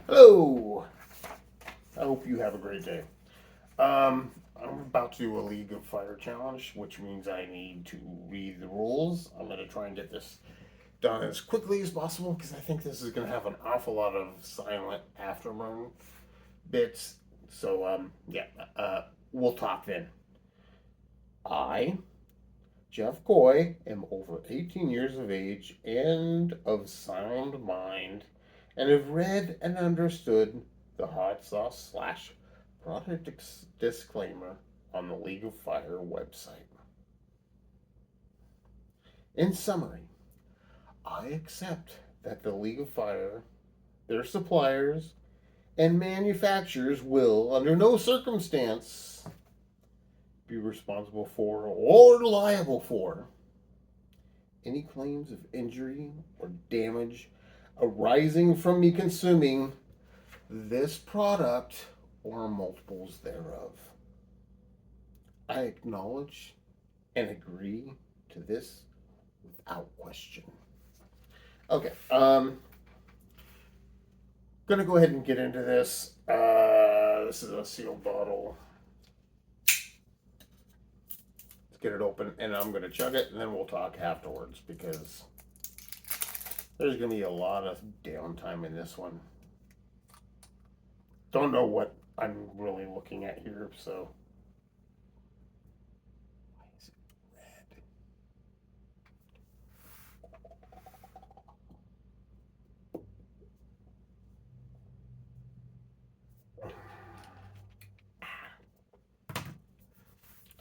Hello. I hope you have a great day. I'm about to do a League of Fire challenge, which means I need to read the rules. I'm going to try and get this done as quickly as possible because I think this is going to have an awful lot of silent afterburn bits. So, yeah, we'll talk then. I, Jeff Coy, am over 18 years of age and of sound mind, and have read and understood the hot sauce slash product disclaimer on the League of Fire website. In summary, I accept that the League of Fire, their suppliers, and manufacturers will, under no circumstance, be responsible for or liable for any claims of injury or damage arising from me consuming this product or multiples thereof. I acknowledge and agree to this without question. Okay, gonna go ahead and get into this. This is a sealed bottle. Let's get it open, and I'm gonna chug it, and then we'll talk afterwards because there's gonna be a lot of downtime in this one. Don't know what I'm really looking at here, so. Why is it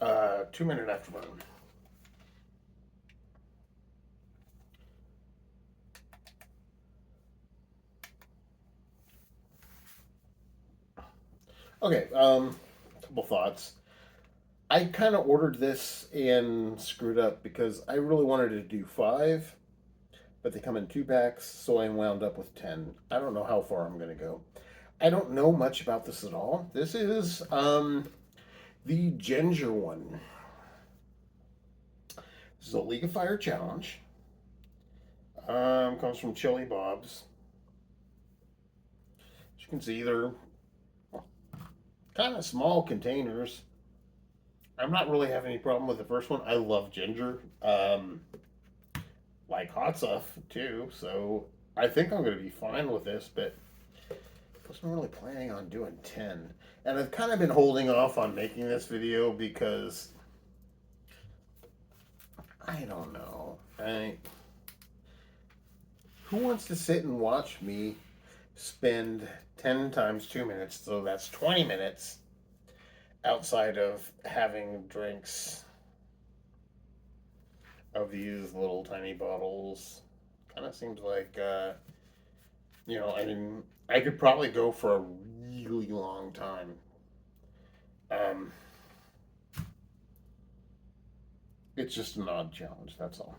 red? 2 minute afterburn. Okay, couple thoughts. I kind of ordered this and screwed up because I really wanted to do five, but they come in 2 packs, so I wound up with 10. I don't know how far I'm going to go. I don't know much about this at all. This is the ginger one. This is a League of Fire challenge. Comes from Chili Bob's. As you can see, they're kind of small containers. I'm not really having any problem with the first one. I love ginger. Like hot stuff too, so I think I'm going to be fine with this, but I wasn't really planning on doing 10. And I've kind of been holding off on making this video because I don't know. Who wants to sit and watch me spend 10 times 2 minutes, so that's 20 minutes outside of having drinks of these little tiny bottles? Kind of seems like, I mean, I could probably go for a really long time. Um, it's just an odd challenge, that's all.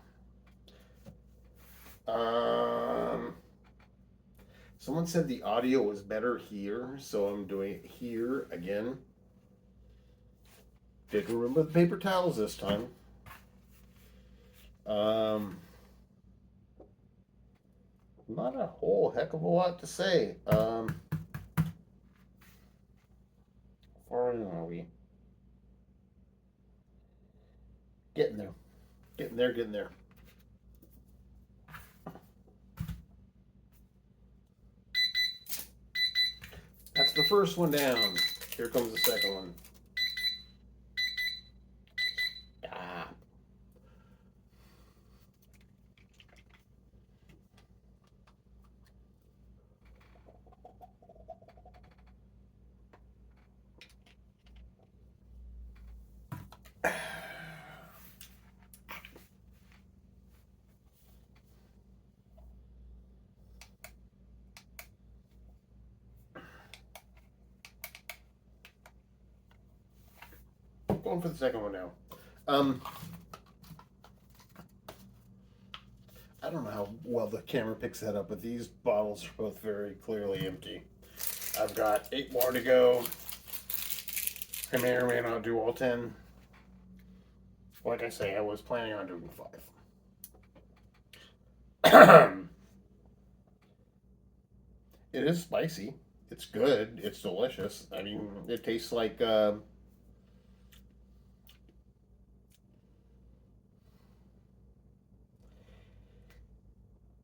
Um, Someone said the audio was better here, so I'm doing it here again. Did remember the paper towels this time. Um, Not a whole heck of a lot to say. Far in are we? Getting there. Getting there, getting there. That's the first one down. Here comes the second one. Ah. Going for the second one now. Um, I don't know how well the camera picks that up, but these bottles are both very clearly empty. I've got 8 more to go. I may or may not do all 10. Like I say, I was planning on doing 5. It is spicy. It's good. It's delicious. I mean, it tastes like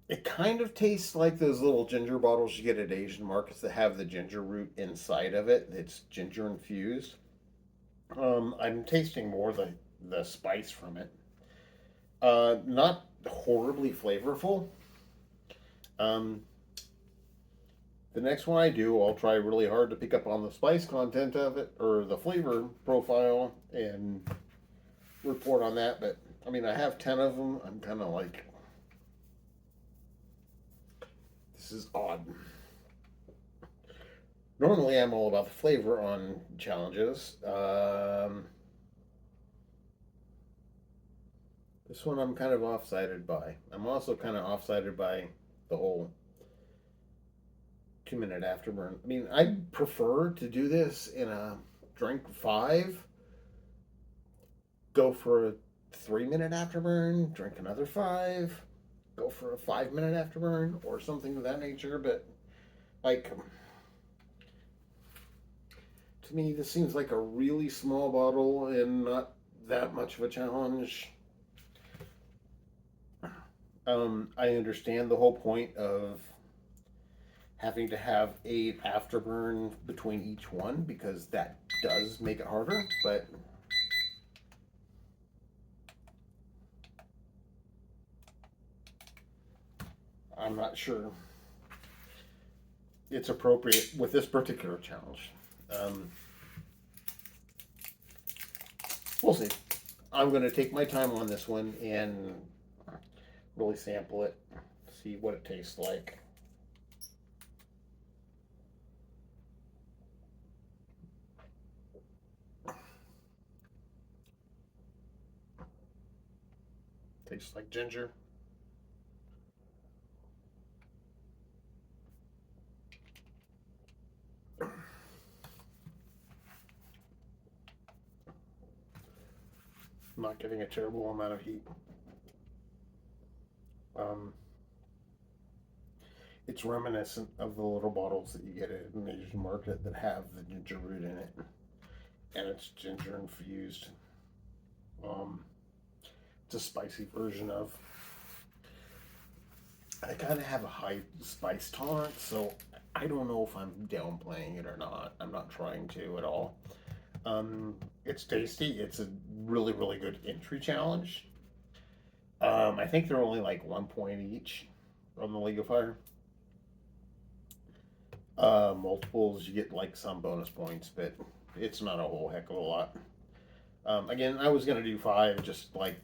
it kind of tastes like those little ginger bottles you get at Asian markets that have the ginger root inside of it. It's ginger infused. I'm tasting more the spice from it. Not horribly flavorful. Um, the next one I do, I'll try really hard to pick up on the spice content of it or the flavor profile and report on that. But I mean, I have 10 of them. I'm kind of like, this is odd. Normally, I'm all about the flavor on challenges. This one I'm kind of offsided by. I'm also kind of offsided by the whole 2 minute afterburn. I mean, I'd prefer to do this in a drink 5, go for a 3 minute afterburn, drink another 5, go for a 5 minute afterburn, or something of that nature. But, like, to me, this seems like a really small bottle and not that much of a challenge. I understand the whole point of having to have a afterburn between each one because that does make it harder, but I'm not sure it's appropriate with this particular challenge. We'll see. I'm going to take my time on this one and really sample it, see what it tastes like. Tastes like ginger. I'm not getting a terrible amount of heat. Um, it's reminiscent of the little bottles that you get at an Asian market that have the ginger root in it, and it's ginger infused. Um, it's a spicy version of. I kind of have a high spice tolerance, so I don't know if I'm downplaying it or not. I'm not trying to at all. It's tasty. It's a really, really good entry challenge. I think they're only like 1 point each on the League of Fire. Multiples, you get like some bonus points, but it's not a whole heck of a lot. Again, I was gonna do 5, just like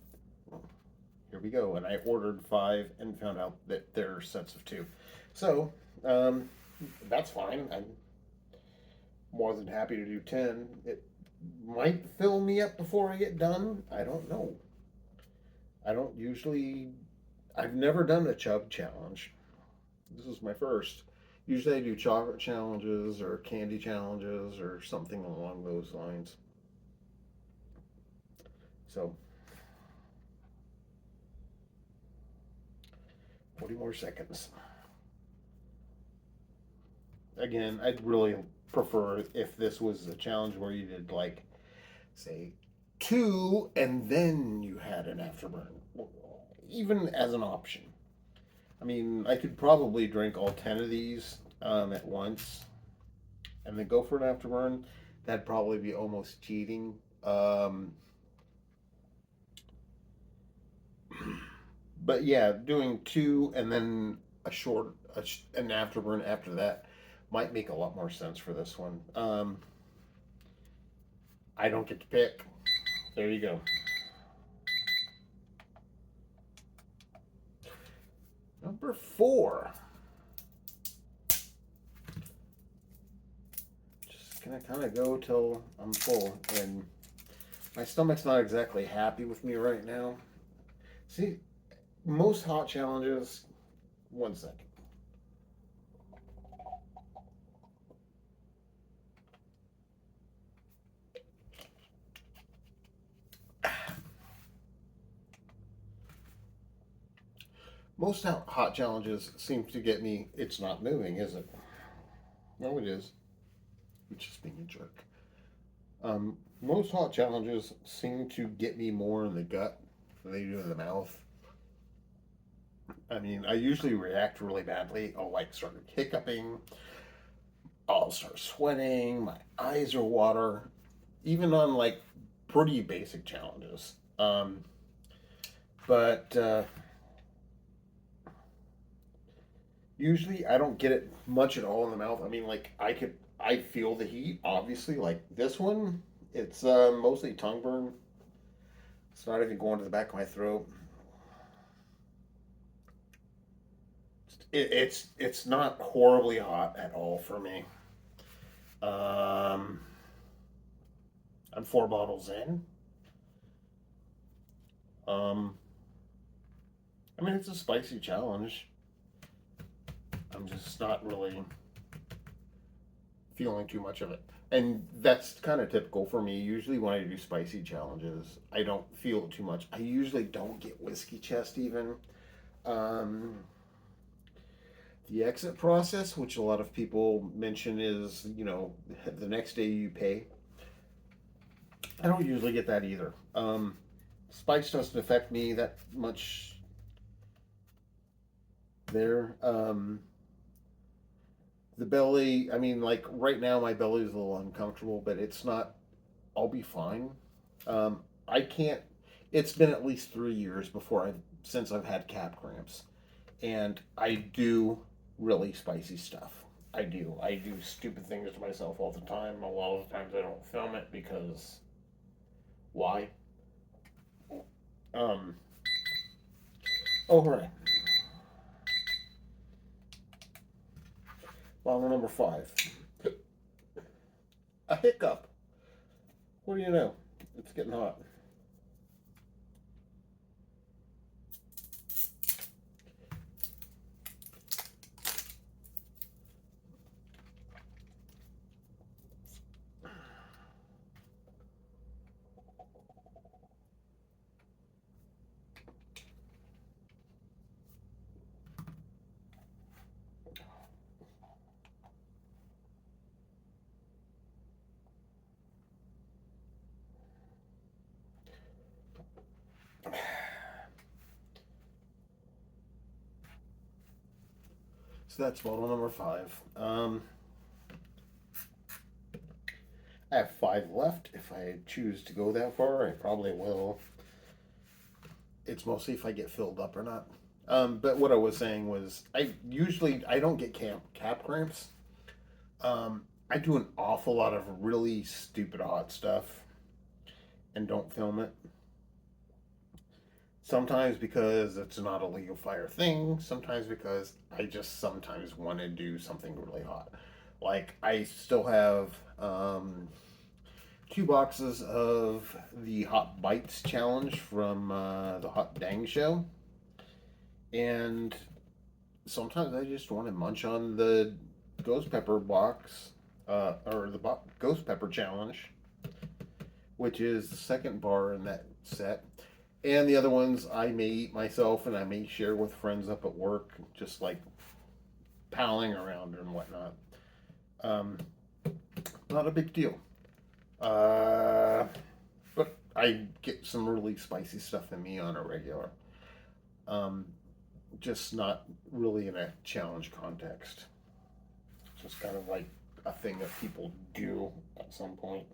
here we go, and I ordered 5 and found out that they're sets of 2. So that's fine. I'm more than happy to do 10. It might fill me up before I get done. I don't know. I don't usually. I've never done a chub challenge. This is my first. Usually I do chocolate challenges or candy challenges or something along those lines. So 40 more seconds. Again, I'd really prefer if this was a challenge where you did like, say, 2 and then you had an afterburn, even as an option. I mean, I could probably drink all 10 of these at once and then go for an afterburn. That'd probably be almost cheating. But yeah, doing 2 and then an afterburn after that might make a lot more sense for this one. I don't get to pick. There you go. Number 4. Just gonna kind of go till I'm full, and my stomach's not exactly happy with me right now. See, most hot challenges. 1 second. Most hot challenges seem to get me. It's not moving, is it? No, it is. It's just being a jerk. Most hot challenges seem to get me more in the gut than they do in the mouth. I mean, I usually react really badly. I'll like start hiccuping. I'll start sweating. My eyes are water. Even on like pretty basic challenges. But usually I don't get it much at all in the mouth. I mean, like I feel the heat. Obviously, like this one, it's mostly tongue burn. It's not even going to the back of my throat. It's not horribly hot at all for me. Um, I'm 4 bottles in. Um, I mean, it's a spicy challenge. I'm just not really feeling too much of it. And that's kind of typical for me. Usually, when I do spicy challenges, I don't feel it too much. I usually don't get whiskey chest even. Um, the exit process, which a lot of people mention, is the next day you pay. I don't usually get that either. Spice doesn't affect me that much there. The belly, I mean, like right now, my belly is a little uncomfortable, but it's not. I'll be fine. I can't. It's been at least 3 years since I've had cap cramps, and I do really spicy stuff. I do. I do stupid things to myself all the time. A lot of the times I don't film it because why? Um. Oh, right. Bottle number 5. A hiccup. What do you know? It's getting hot. So that's bottle number 5. I have 5 left. If I choose to go that far, I probably will. It's mostly if I get filled up or not. But what I was saying was, I don't get cap cramps. I do an awful lot of really stupid hot stuff and don't film it. Sometimes because it's not a legal fire thing. Sometimes because I just sometimes want to do something really hot. Like I still have 2 boxes of the Hot Bites challenge from the Hot Dang Show, and sometimes I just want to munch on the ghost pepper box, or the ghost pepper challenge, which is the second bar in that set. And the other ones I may eat myself and I may share with friends up at work, just like palling around and whatnot. Um, Not a big deal. But I get some really spicy stuff in me on a regular. Um, just not really in a challenge context. Just kind of like a thing that people do at some point.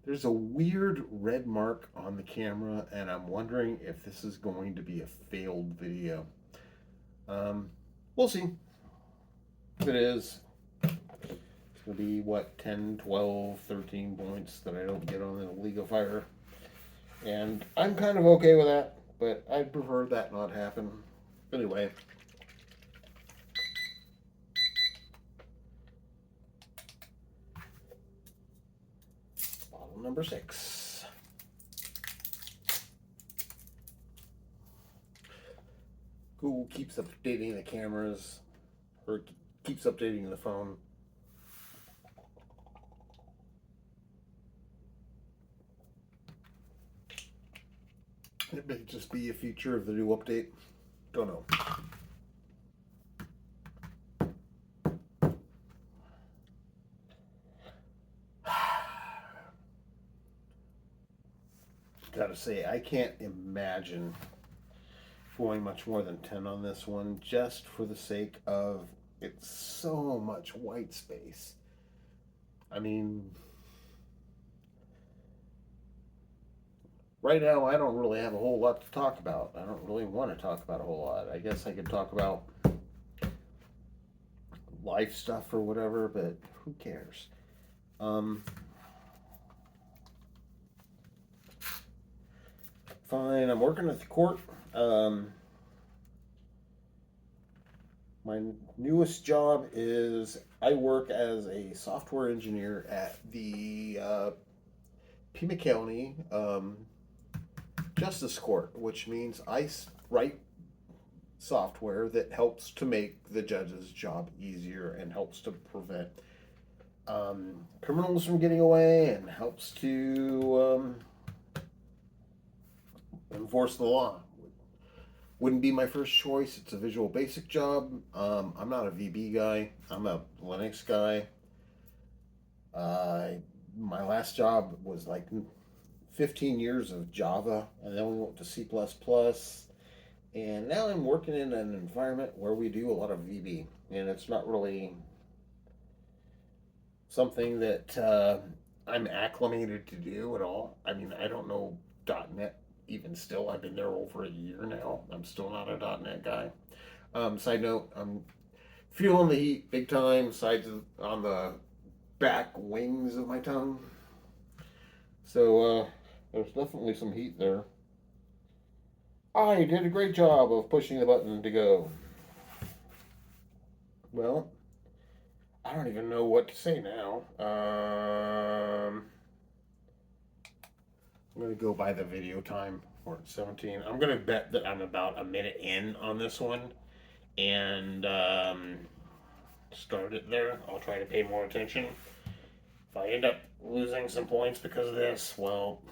There's a weird red mark on the camera, and I'm wondering if this is going to be a failed video. Um, we'll see. If it is, it's going to be, what, 10, 12, 13 points that I don't get on the League of Fire. And I'm kind of okay with that, but I'd prefer that not happen. Anyway. Bottle number 6. Google keeps updating the cameras, or keeps updating the phone. It may just be a feature of the new update. Don't know. Gotta say, I can't imagine going much more than 10 on this one, just for the sake of it's so much white space. I mean, right now I don't really have a whole lot to talk about. I don't really want to talk about a whole lot. I guess I could talk about life stuff or whatever, but who cares? Fine, I'm working at the court. My newest job is I work as a software engineer at the Pima County Justice Court, which means I write software that helps to make the judge's job easier and helps to prevent criminals from getting away and helps to enforce the law. Wouldn't be my first choice. It's a Visual Basic job. I'm not a VB guy. I'm a Linux guy. My last job was like 15 years of Java, and then we went to C++, and now I'm working in an environment where we do a lot of VB, and it's not really something that I'm acclimated to do at all. I mean, I don't know .NET even still. I've been there over a year now. I'm still not a .NET guy. Side note, I'm feeling the heat big time. Sides on the back wings of my tongue. So there's definitely some heat there. I did a great job of pushing the button to go. Well, I don't even know what to say now. I'm going to go by the video time. We're at 17. I'm going to bet that I'm about a minute in on this one and start it there. I'll try to pay more attention. If I end up losing some points because of this, well,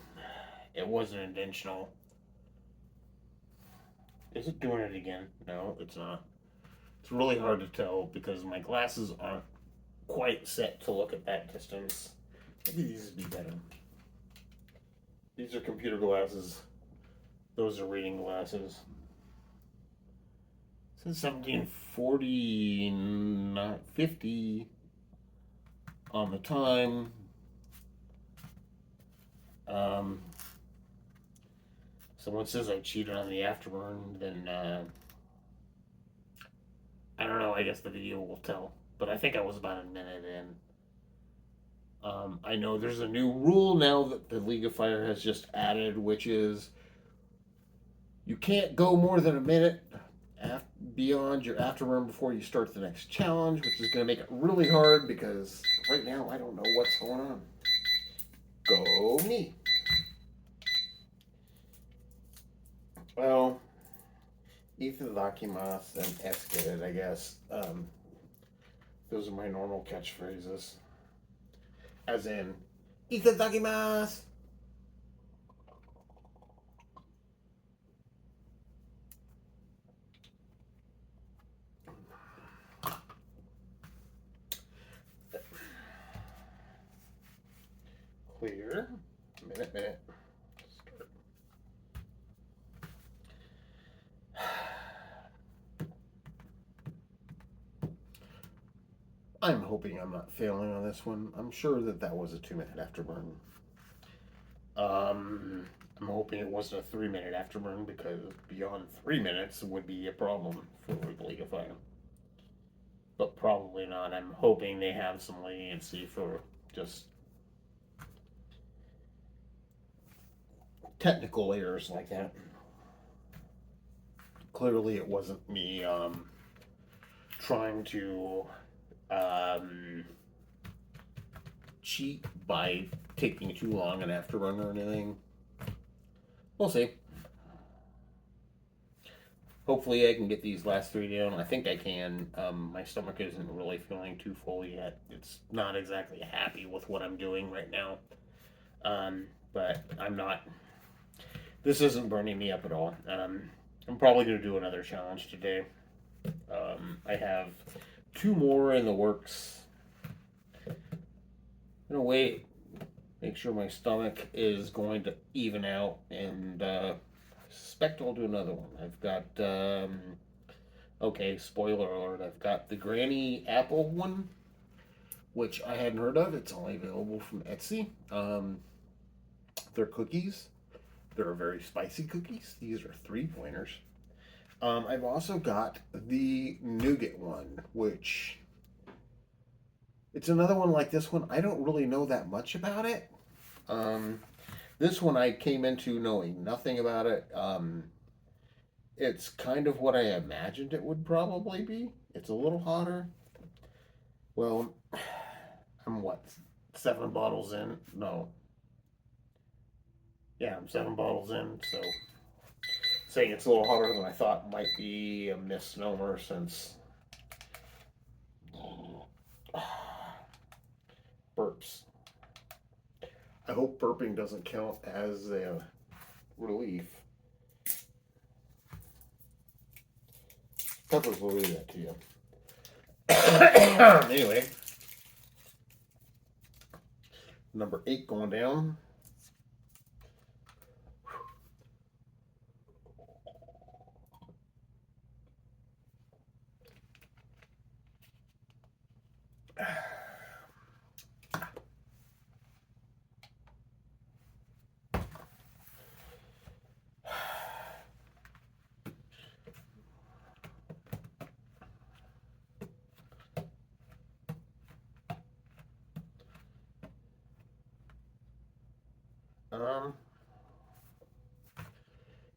it wasn't intentional. Is it doing it again? No, it's not. It's really hard to tell because my glasses aren't quite set to look at that distance. Maybe these would be better. These are computer glasses. Those are reading glasses. Since 1740, not 50 on the time. Someone says I cheated on the afterburn, then I don't know, I guess the video will tell. But I think I was about a minute in. I know there's a new rule now that the League of Fire has just added, which is you can't go more than a minute beyond your afterburn before you start the next challenge, which is going to make it really hard because right now I don't know what's going on. Go me. Well, itadakimasu and S get it, I guess. Those are my normal catchphrases. As in, itadakimasu. Clear. Minute. Start. I'm hoping I'm not failing on this one. I'm sure that was a 2-minute afterburn. I'm hoping it wasn't a 3-minute afterburn because beyond 3 minutes would be a problem for League of Fire. But probably not. I'm hoping they have some leniency for just technical errors like that. Clearly it wasn't me trying to cheat by taking too long an afterburn or anything. We'll see. Hopefully I can get these last 3 down. I think I can. My stomach isn't really feeling too full yet. It's not exactly happy with what I'm doing right now. But I'm not This isn't burning me up at all. I'm probably going to do another challenge today. I have two more in the works. I'm going to wait, make sure my stomach is going to even out, and suspect I'll do another one. I've got, okay, spoiler alert, I've got the Granny Apple one, which I hadn't heard of. It's only available from Etsy. They're cookies. They're very spicy cookies. These are 3-pointers. I've also got the nougat one, which it's another one like this one. I don't really know that much about it. This one I came into knowing nothing about it. It's kind of what I imagined it would probably be. It's a little hotter. Well, I'm what, 7 bottles in? No. Yeah, I'm 7 bottles in, so saying it's a little hotter than I thought might be a misnomer since burps. I hope burping doesn't count as a relief. Peppers will do that to you. Anyway, number 8 going down.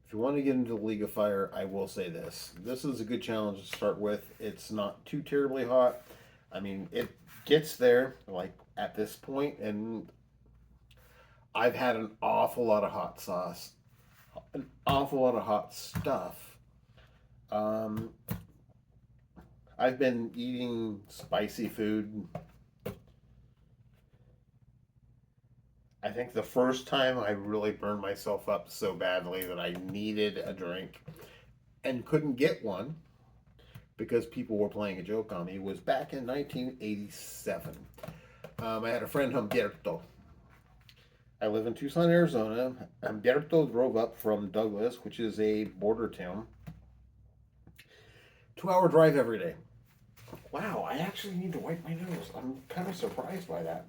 If you want to get into the League of Fire, I will say this. This is a good challenge to start with. It's not too terribly hot. I mean, it gets there, like, at this point, and I've had an awful lot of hot sauce, an awful lot of hot stuff. Um, I've been eating spicy food. I think the first time I really burned myself up so badly that I needed a drink and couldn't get one because people were playing a joke on me was back in 1987. I had a friend, Humberto. I live in Tucson, Arizona. Humberto drove up from Douglas, which is a border town. 2-hour drive every day. Wow, I actually need to wipe my nose. I'm kind of surprised by that.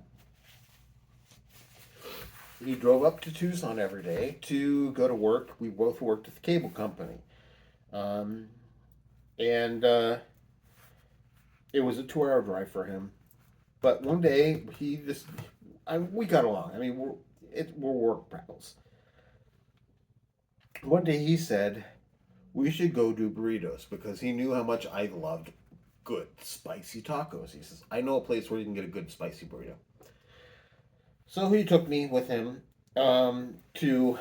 He drove up to Tucson every day to go to work. We both worked at the cable company. And it was a 2-hour drive for him. But one day, we got along. I mean, we're work pals. One day he said, we should go do burritos because he knew how much I loved good spicy tacos. He says, I know a place where you can get a good spicy burrito. So he took me with him to,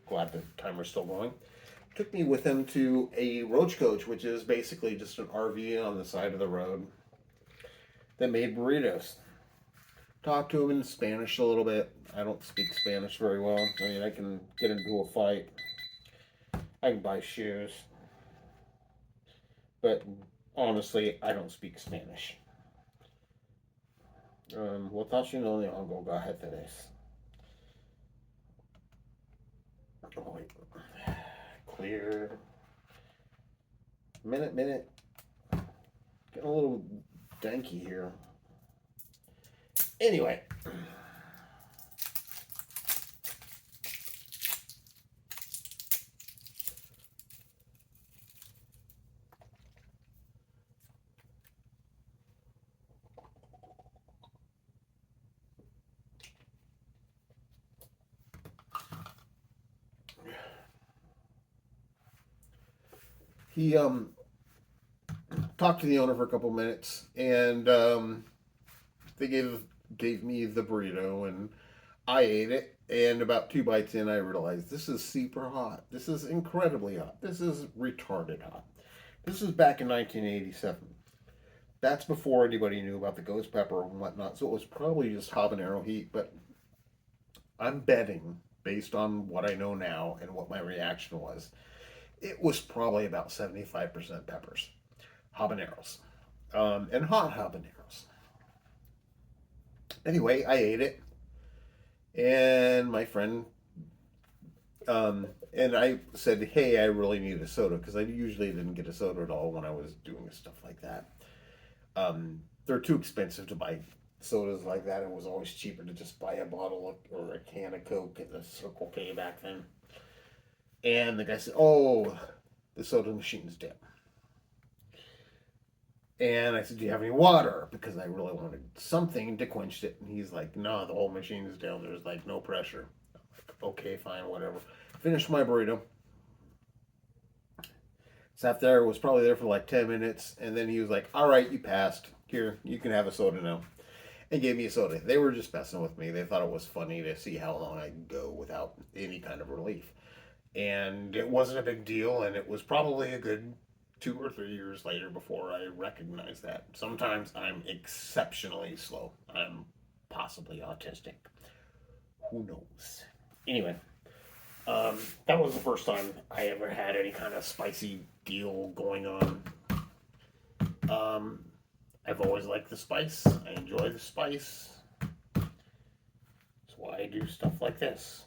glad the timer's still going, took me with him to a roach coach, which is basically just an RV on the side of the road that made burritos. Talked to him in Spanish a little bit. I don't speak Spanish very well. I mean, I can get into a fight. I can buy shoes. But honestly, I don't speak Spanish. Watashi no Nihongo ga hete desu. Oh, wait. Clear. Minute. Getting a little danky here. Anyway. He talked to the owner for a couple minutes, and they gave me the burrito, and I ate it. And about 2 bites in, I realized this is super hot. This is incredibly hot. This is retarded hot. This is back in 1987. That's before anybody knew about the ghost pepper and whatnot, so it was probably just habanero heat. But I'm betting, based on what I know now and what my reaction was, it was probably about 75% peppers, habaneros, and hot habaneros. Anyway, I ate it, and my friend, and I said, "Hey, I really need a soda," because I usually didn't get a soda at all when I was doing stuff like that. They're too expensive to buy sodas like that. It was always cheaper to just buy a bottle or a can of Coke at the Circle K back then. And the guy said, "Oh, the soda machine's dead." And I said, "Do you have any water?" Because I really wanted something to quench it. And he's like, "No, the whole machine is down. There's like no pressure." I'm like, "Okay, fine, whatever." Finished my burrito. Sat there, was probably there for like 10 minutes. And then he was like, "All right, you passed. Here, you can have a soda now." And gave me a soda. They were just messing with me. They thought it was funny to see how long I could go without any kind of relief. And it wasn't a big deal. And it was probably a good 2 or 3 years later before I recognized that. Sometimes I'm exceptionally slow. I'm possibly autistic. Who knows? Anyway, that was the first time I ever had any kind of spicy deal going on. Um, I've always liked the spice. I enjoy the spice. That's why I do stuff like this.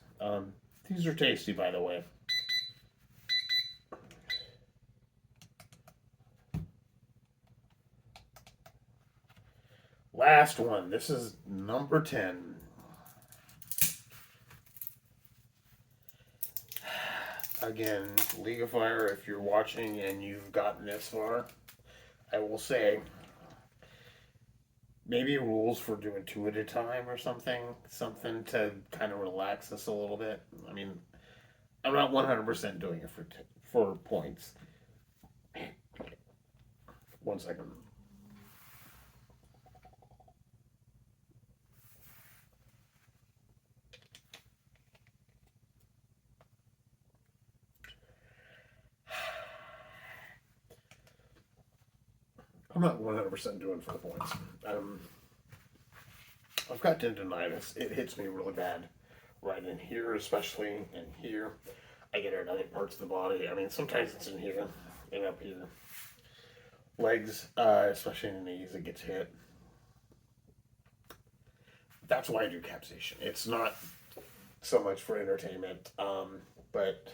These are tasty, by the way. Last one. This is number 10. Again, League of Fire, if you're watching and you've gotten this far, I will say maybe rules for doing two at a time or something. Something to kind of relax us a little bit. I mean, I'm not 100% doing it for points. 1 second. I'm not 100% doing it for the points. I've got tendonitis. It hits me really bad right in here, especially in here. I get it in other parts of the body. I mean, sometimes it's in here and up here. Legs, especially in the knees, it gets hit. That's why I do capsation. It's not so much for entertainment, but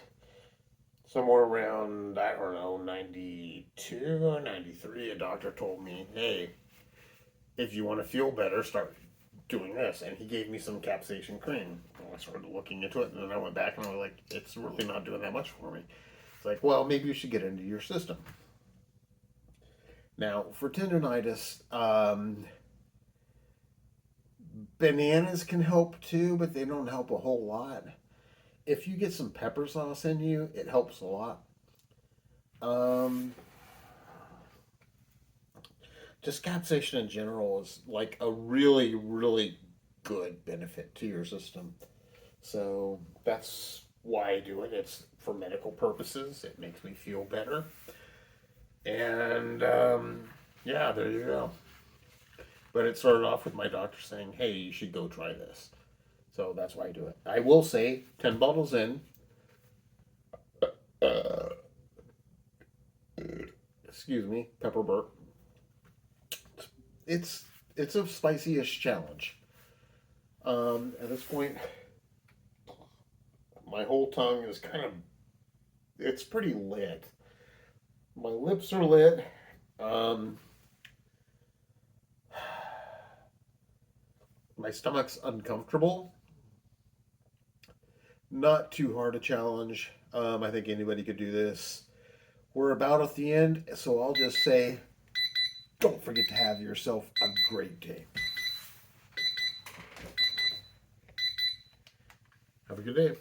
somewhere around, I don't know, 92 or 93, a doctor told me, "Hey, if you want to feel better, start doing this." And he gave me some capsation cream. And I started looking into it, and then I went back and I was like, "It's really not doing that much for me." It's like, well, maybe you should get it into your system. Now, for tendonitis, bananas can help too, but they don't help a whole lot. If you get some pepper sauce in you, it helps a lot. Um, just capsation in general is like a really, really good benefit to your system. So that's why I do it. It's for medical purposes. It makes me feel better. And yeah, there you go. But it started off with my doctor saying, "Hey, you should go try this." So that's why I do it. I will say, 10 bottles in. Uh, excuse me, pepper burp. It's it's a spicy-ish challenge. At this point, my whole tongue is kind of, it's pretty lit. My lips are lit. Um, my stomach's uncomfortable. Not too hard a challenge. I think anybody could do this. We're about at the end, so I'll just say, don't forget to have yourself a great day. Have a good day.